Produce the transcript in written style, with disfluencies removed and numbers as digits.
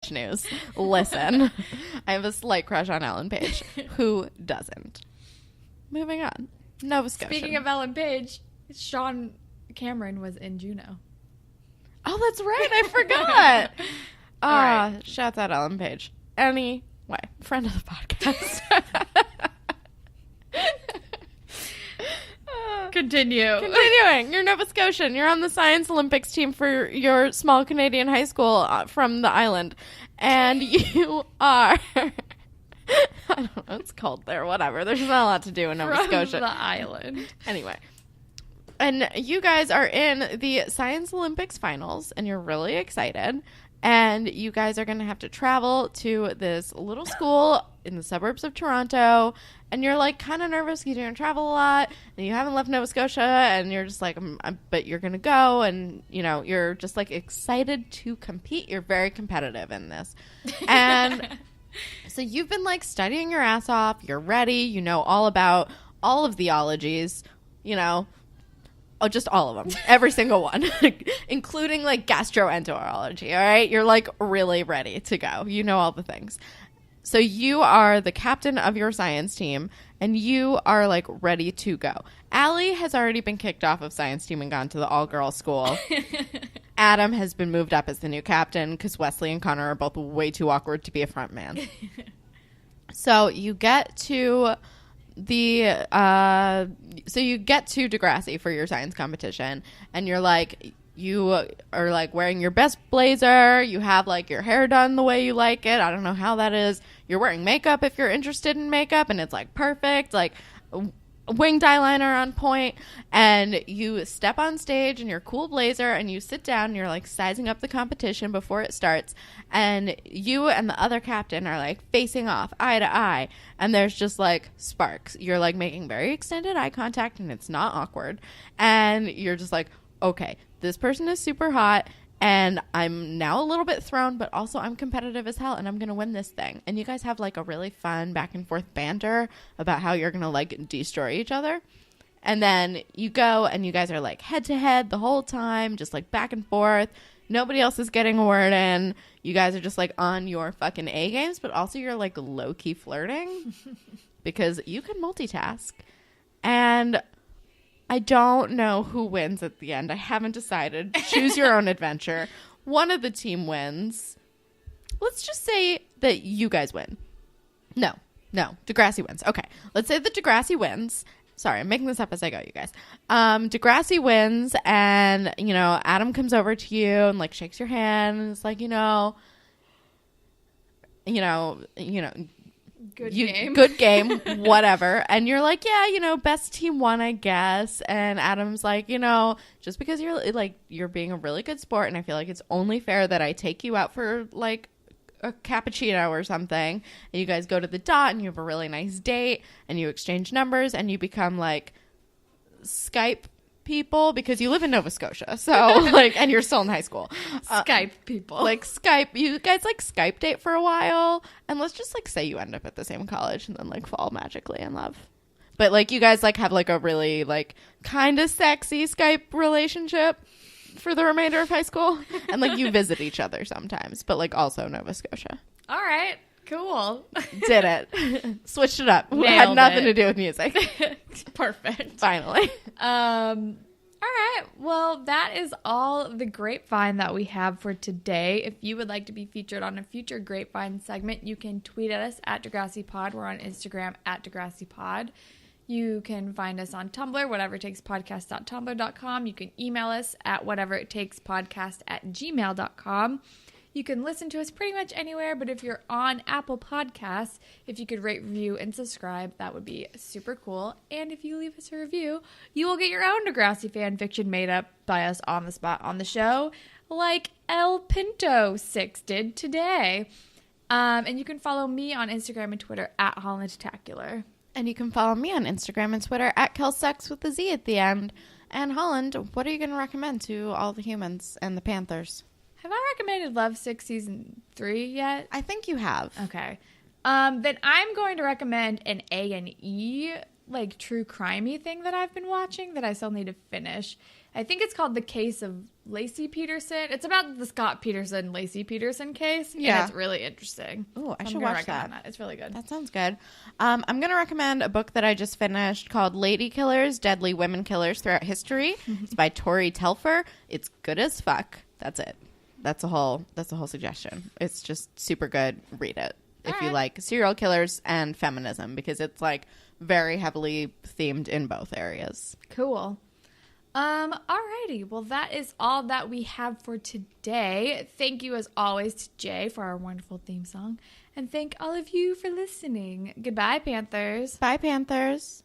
Page news. Listen, I have a slight crush on Ellen Page. Who doesn't? Moving on. Nova Scotia. Speaking of Ellen Page, Sean Cameron was in Juno. Oh, that's right. I forgot. Right. Shout out Ellen Page. Anyway, friend of the podcast. Continuing. You're Nova Scotian. You're on the Science Olympics team for your small Canadian high school from the island. And you are... I don't know what it's called there. Whatever. There's not a lot to do in Nova Scotia. From the island. Anyway. And you guys are in the Science Olympics finals, and you're really excited. And you guys are going to have to travel to this little school in the suburbs of Toronto. And you're, like, kind of nervous because you're going to travel a lot. And you haven't left Nova Scotia. And you're just like, but you're going to go. And, you know, you're just, like, excited to compete. You're very competitive in this. And so you've been, like, studying your ass off. You're ready. You know all about all of the ologies, you know. Oh, just all of them. Every single one. Including, like, gastroenterology, all right? You're, like, really ready to go. You know all the things. So you are the captain of your science team, and you are, like, ready to go. Allie has already been kicked off of science team and gone to the all-girls school. Adam has been moved up as the new captain because Wesley and Connor are both way too awkward to be a front man. So you get to... so you get to Degrassi for your science competition, and you are like wearing your best blazer. You have like your hair done the way you like it. I don't know how that is. You're wearing makeup if you're interested in makeup, and it's like perfect, like winged eyeliner on point. And you step on stage in your cool blazer, and you sit down, and you're like sizing up the competition before it starts. And you and the other captain are like facing off eye to eye, and there's just like sparks. You're like making very extended eye contact, and it's not awkward. And you're just like, okay, this person is super hot, and I'm now a little bit thrown, but also I'm competitive as hell, and I'm going to win this thing. And you guys have like a really fun back and forth banter about how you're going to like destroy each other. And then you go, and you guys are like head to head the whole time, just like back and forth. Nobody else is getting a word in. You guys are just like on your fucking A games, but also you're like low key flirting because you can multitask. And I don't know who wins at the end. I haven't decided. Choose your own adventure. One of the team wins. Let's just say that you guys win. No. Degrassi wins. Okay. Let's say that Degrassi wins. Sorry, I'm making this up as I go, you guys. Degrassi wins, and, you know, Adam comes over to you and, like, shakes your hand, and it's like, you know, good game, whatever. And you're like, yeah, you know, best team won, I guess. And Adam's like, you know, just because you're being a really good sport, and I feel like it's only fair that I take you out for, like, a cappuccino or something, and you guys go to the dot, and you have a really nice date, and you exchange numbers, and you become like Skype people because you live in Nova Scotia, so like, and you're still in high school. Skype people, like Skype. You guys like Skype date for a while, and let's just like say you end up at the same college and then like fall magically in love. But like you guys like have like a really like kind of sexy Skype relationship for the remainder of high school, and like you visit each other sometimes, but like also Nova Scotia. All right, cool. Did it. Switched it up. Nailed had nothing it. to do with music. Perfect. Finally. All right, well, that is all the grapevine that we have for today. If you would like to be featured on a future grapevine segment, you can tweet at us at Degrassi Pod. We're on Instagram at Degrassi Pod. You can find us on Tumblr, whatevertakes.tumblr.com. You can email us at whateveritakespodcast@gmail.com. You can listen to us pretty much anywhere, but if you're on Apple Podcasts, if you could rate, review, and subscribe, that would be super cool. And if you leave us a review, you will get your own Degrassi fan fiction made up by us on the spot on the show, like El Pinto 6 did today. And you can follow me on Instagram and Twitter at HollandTacular. And you can follow me on Instagram and Twitter at KelsEx with the Z at the end. And Holland, what are you going to recommend to all the humans and the Panthers? Have I recommended Love Sick Season 3 yet? I think you have. Okay. Then I'm going to recommend an A&E like true crimey thing that I've been watching that I still need to finish. I think it's called The Case of Lacey Peterson. It's about the Scott Peterson, Lacey Peterson case. Yeah. And it's really interesting. Oh, I So should I'm gonna watch recommend that. It's really good. That sounds good. I'm going to recommend a book that I just finished called Lady Killers, Deadly Women Killers Throughout History. It's by Tori Telfer. It's good as fuck. That's it. That's a whole suggestion. It's just super good. Read it. If you like serial killers and feminism, because it's like very heavily themed in both areas. Cool. Alrighty. Well, that is all that we have for today. Thank you as always to Jay for our wonderful theme song. And thank all of you for listening. Goodbye, Panthers. Bye, Panthers.